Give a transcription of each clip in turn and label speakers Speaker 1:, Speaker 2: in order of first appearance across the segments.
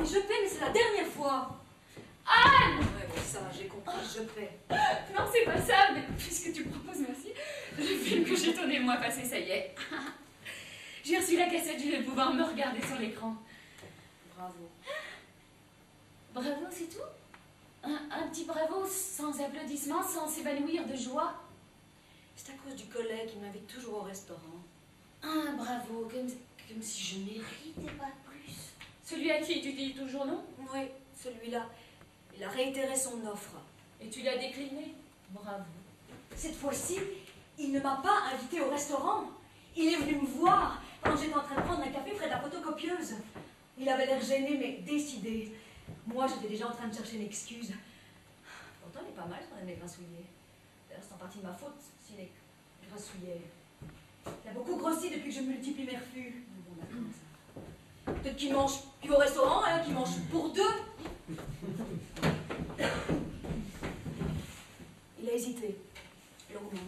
Speaker 1: Et je paie, mais c'est la dernière fois.
Speaker 2: Anne!
Speaker 1: Ouais, bon, ça, j'ai compris, je paie.
Speaker 2: Non, c'est pas ça, mais puisque tu proposes, merci. Le film que j'ai tourné le mois passé, ça y est. J'ai reçu la cassette, je vais pouvoir me regarder sur l'écran.
Speaker 1: Bravo.
Speaker 2: Bravo, c'est tout? Un petit bravo sans applaudissements, sans s'évanouir de joie?
Speaker 1: C'est à cause du collègue qui m'invite toujours au restaurant.
Speaker 2: Un bravo, comme si je méritais pas plus. Celui à qui tu dis toujours non?
Speaker 1: Oui, celui-là. Il a réitéré son offre.
Speaker 2: Et tu l'as décliné? Bravo.
Speaker 1: Cette fois-ci, il ne m'a pas invité au restaurant. Il est venu me voir quand j'étais en train de prendre un café près de la photocopieuse. Il avait l'air gêné, mais décidé. Moi, j'étais déjà en train de chercher une excuse. Pourtant, il est pas mal, son nez grassouillet. D'ailleurs, c'est en partie de ma faute s'il est grassouillet. Il a beaucoup grossi depuis que je multiplie mes refus. Bon, d'accord, ça. Peut-être qu'il mange plus au restaurant, hein, qu'il mange pour deux. Il a hésité, longuement.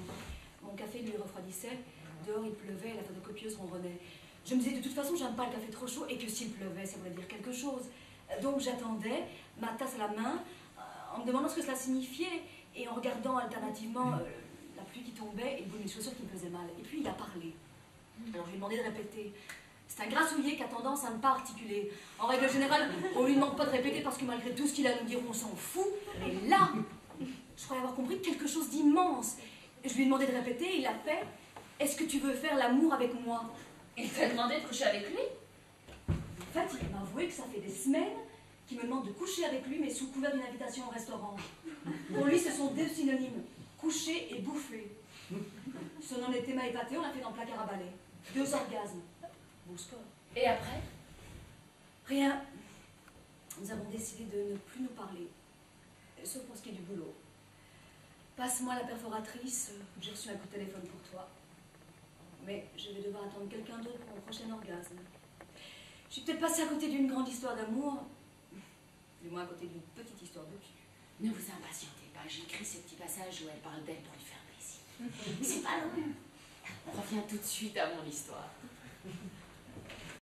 Speaker 1: Mon café lui refroidissait. Dehors, il pleuvait et la photocopieuse ronronnait. Je me disais, de toute façon, j'aime pas le café trop chaud et que s'il pleuvait, ça voulait dire quelque chose. Donc j'attendais, ma tasse à la main, en me demandant ce que cela signifiait et en regardant alternativement la pluie qui tombait et le bout de mes chaussures qui me faisait mal. Et puis il a parlé. Alors je lui ai demandé de répéter. C'est un grassouillet qui a tendance à ne pas articuler. En règle générale, on lui demande pas de répéter parce que malgré tout ce qu'il a à nous dire, on s'en fout. Mais là, je croyais avoir compris quelque chose d'immense. Je lui ai demandé de répéter et il a fait. Est-ce que tu veux faire l'amour avec moi?
Speaker 2: Il t'a demandé de coucher avec lui?
Speaker 1: En fait, il m'a avoué que ça fait des semaines qu'il me demande de coucher avec lui, mais sous couvert d'une invitation au restaurant. Pour lui, ce sont deux synonymes, coucher et bouffer. Son honnêteté m'a épaté, on l'a fait dans le placard à balai. 2 orgasmes. Beau score.
Speaker 2: Et après?
Speaker 1: Rien. Nous avons décidé de ne plus nous parler, sauf pour ce qui est du boulot. Passe-moi la perforatrice, j'ai reçu un coup de téléphone pour toi. Mais je vais devoir attendre quelqu'un d'autre pour mon prochain orgasme. Je suis peut-être passée à côté d'une grande histoire d'amour, du moins à côté d'une petite histoire de cul.
Speaker 2: Ne vous impatientez pas, j'écris ce petit passage où elle parle d'elle pour lui faire plaisir. C'est pas long. On revient tout de suite à mon histoire.